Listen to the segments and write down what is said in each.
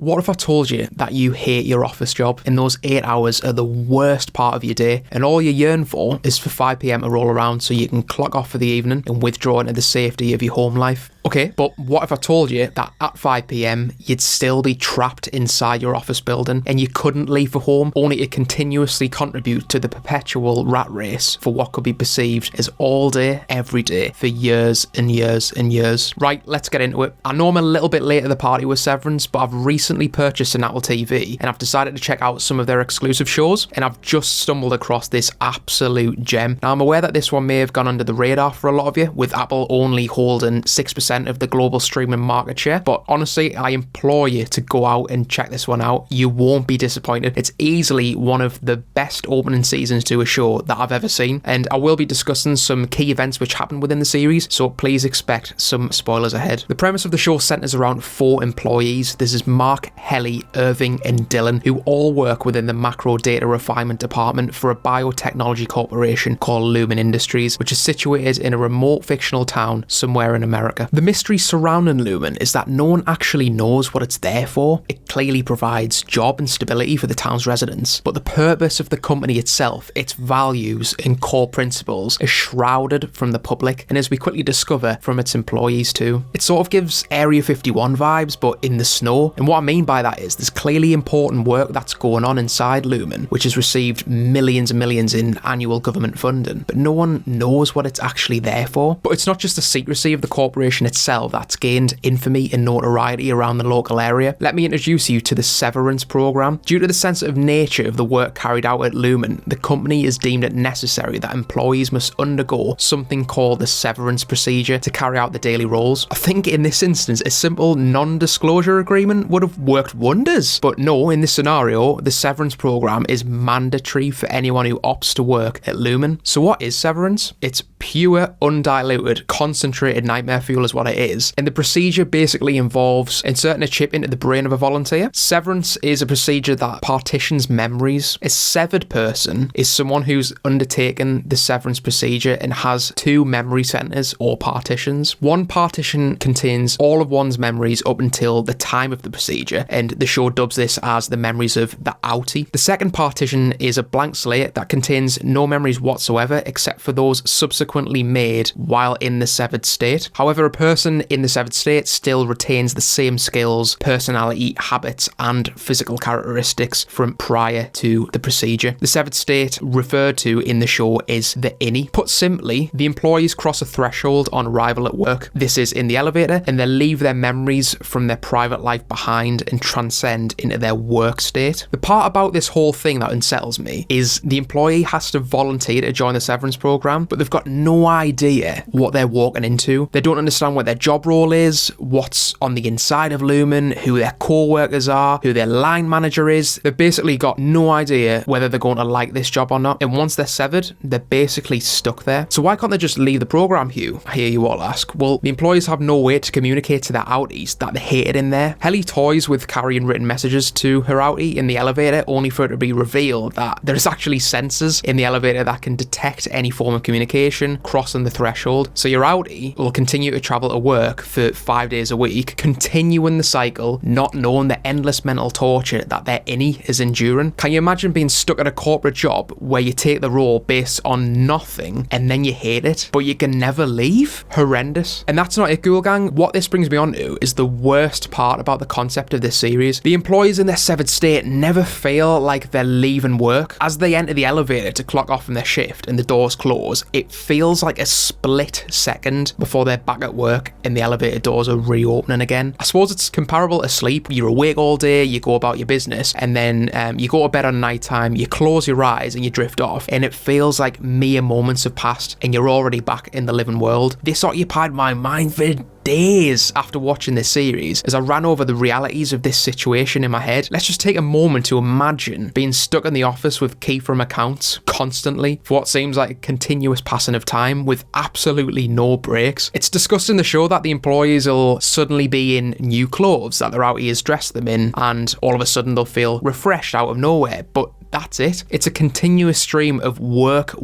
What if I told you that you hate your office job and those 8 hours are the worst part of your day and all you yearn for is for 5 p.m. to roll around so you can clock off for the evening and withdraw into the safety of your home life? Okay, but what if I told you that at 5 p.m. you'd still be trapped inside your office building and you couldn't leave for home, only to continuously contribute to the perpetual rat race for what could be perceived as all day, every day, for years and years and years? Right, let's get into it. I know I'm a little bit late to the party with Severance, but I've recently purchased an Apple TV and I've decided to check out some of their exclusive shows, and I've just stumbled across this absolute gem. Now, I'm aware that this one may have gone under the radar for a lot of you, with Apple only holding 6% of the global streaming market share, but honestly, I implore you to go out and check this one out. You won't be disappointed. It's easily one of the best opening seasons to a show that I've ever seen, and I will be discussing some key events which happened within the series, so please expect some spoilers ahead. The premise of the show centers around 4 employees. This is Mark, Helly, Irving, and Dylan, who all work within the macro data refinement department for a biotechnology corporation called Lumen Industries, which is situated in a remote fictional town somewhere in America. The mystery surrounding Lumen is that no one actually knows what it's there for. It clearly provides job and stability for the town's residents, but the purpose of the company itself, its values and core principles, is shrouded from the public, and as we quickly discover, from its employees too. It sort of gives Area 51 vibes, but in the snow, and what I mean by that is there's clearly important work that's going on inside Lumen, which has received millions and millions in annual government funding, but no one knows what it's actually there for. But it's not just the secrecy of the corporation itself that's gained infamy and notoriety around the local area. Let me introduce you to the Severance program. Due to the sensitive nature of the work carried out at Lumen, the company has deemed it necessary that employees must undergo something called the severance procedure to carry out the daily roles. I think in this instance, a simple non-disclosure agreement would have worked wonders. But no, in this scenario, the severance program is mandatory for anyone who opts to work at Lumen. So what is severance? It's pure, undiluted, concentrated nightmare fuel is what it is. And the procedure basically involves inserting a chip into the brain of a volunteer. Severance is a procedure that partitions memories. A severed person is someone who's undertaken the severance procedure and has 2 memory centers or partitions. One partition contains all of one's memories up until the time of the procedure, and the show dubs this as the memories of the outie. The second partition is a blank slate that contains no memories whatsoever except for those subsequently made while in the severed state. However, a person in the severed state still retains the same skills, personality, habits, and physical characteristics from prior to the procedure. The severed state referred to in the show is the innie. Put simply, the employees cross a threshold on arrival at work. This is in the elevator, and they leave their memories from their private life behind and transcend into their work state. The part about this whole thing that unsettles me is the employee has to volunteer to join the severance program, but they've got no idea what they're walking into. They don't understand what their job role is, what's on the inside of Lumen, who their co-workers are, who their line manager is. They've basically got no idea whether they're going to like this job or not, and once they're severed, they're basically stuck there. So why can't they just leave the program, Hugh? I hear you all ask. Well, the employees have no way to communicate to their outies that they hate it in there. Helly toys with carrying written messages to her outie in the elevator, only for it to be revealed that there's actually sensors in the elevator that can detect any form of communication crossing the threshold. So your outie will continue to travel to work for 5 days a week, continuing the cycle, not knowing the endless mental torture that their innie is enduring. Can you imagine being stuck at a corporate job where you take the role based on nothing and then you hate it, but you can never leave? Horrendous. And that's not it, Ghoul Gang. What this brings me on to is the worst part about the concept of this series. The employees in their severed state never feel like they're leaving work. As they enter the elevator to clock off from their shift and the doors close, it feels like a split second before they're back at work and the elevator doors are reopening again. I suppose it's comparable to sleep. You're awake all day, you go about your business, and then you go to bed on night time, you close your eyes and you drift off, and it feels like mere moments have passed and you're already back in the living world. This occupied my mind for days after watching this series as I ran over the realities of this situation in my head. Let's just take a moment to imagine being stuck in the office with key from accounts constantly for what seems like a continuous passing of time with absolutely no breaks. It's discussed in the show that the employees will suddenly be in new clothes that their outie has dressed them in, and all of a sudden they'll feel refreshed out of nowhere, but that's it. It's a continuous stream of work.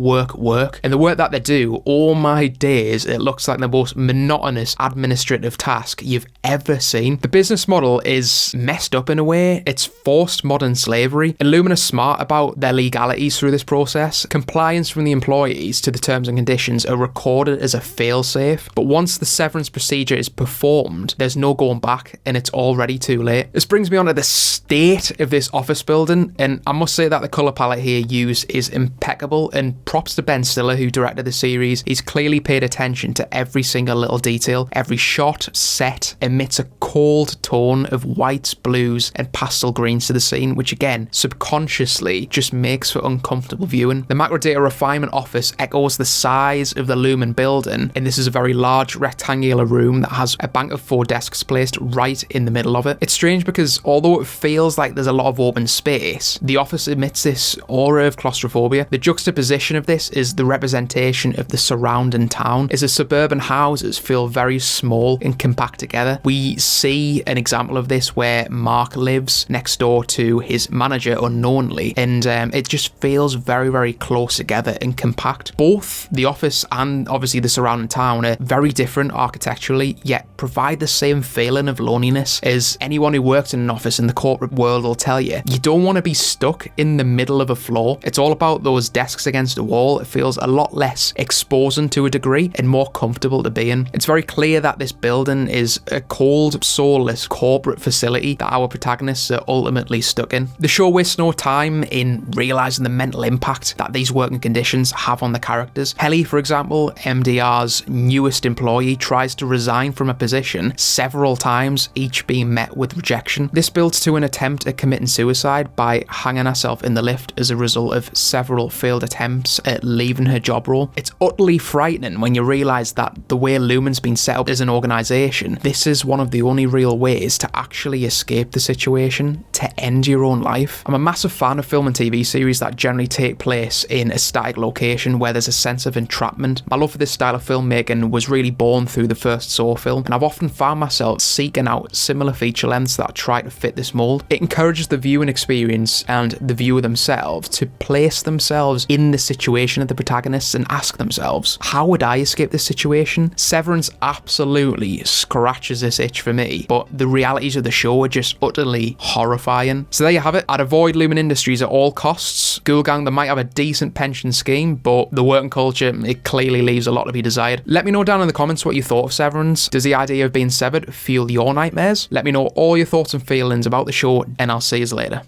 And the work that they do, all my days, it looks like the most monotonous administrative task you've ever seen. The business model is messed up in a way. It's forced modern slavery. And Lumen are smart about their legalities through this process. Compliance from the employees to the terms and conditions are recorded as a fail-safe. But once the severance procedure is performed, there's no going back and it's already too late. This brings me on to the state of this office building, and I must say that the colour palette here used is impeccable, and props to Ben Stiller who directed the series. He's clearly paid attention to every single little detail. Every shot, set, emits a cold tone of whites, blues and pastel greens to the scene, which again, subconsciously just makes for uncomfortable viewing. The macro data refinement office echoes the size of the Lumen building, and this is a very large rectangular room that has a bank of 4 desks placed right in the middle of it. It's strange because although it feels like there's a lot of open space, the office emits this aura of claustrophobia. The juxtaposition of this is the representation of the surrounding town, as the suburban houses feel very small and compact together. We see an example of this where Mark lives next door to his manager unknowingly, and it just feels very close together and compact. Both the office and obviously the surrounding town are very different architecturally, yet provide the same feeling of loneliness. As anyone who works in an office in the corporate world will tell you, you don't want to be stuck in the middle of a floor. It's all about those desks against a wall. It feels a lot less exposing to a degree and more comfortable to be in. It's very clear that this building is a cold, soulless corporate facility that our protagonists are ultimately stuck in. The show wastes no time in realising the mental impact that these working conditions have on the characters. Helly, for example, MDR's newest employee, tries to resign from a position several times, each being met with rejection. This builds to an attempt at committing suicide by hanging herself in the lift as a result of several failed attempts at leaving her job role. It's utterly frightening when you realise that the way Lumen's been set up as an organisation, this is one of the only real ways to actually escape the situation, to end your own life. I'm a massive fan of film and TV series that generally take place in a static location where there's a sense of entrapment. My love for this style of filmmaking was really born through the first Saw film, and I've often found myself seeking out similar feature lengths that try to fit this mould. It encourages the viewing experience and the viewer themselves to place themselves in the situation of the protagonists and ask themselves, how would I escape this situation? Severance absolutely scratches this itch for me, but the realities of the show are just utterly horrifying. So there you have it. I'd avoid Lumen Industries at all costs. Ghoul Gang, they might have a decent pension scheme, but the working culture, it clearly leaves a lot to be desired. Let me know down in the comments what you thought of Severance. Does the idea of being severed fuel your nightmares? Let me know all your thoughts and feelings about the show, and I'll see you later.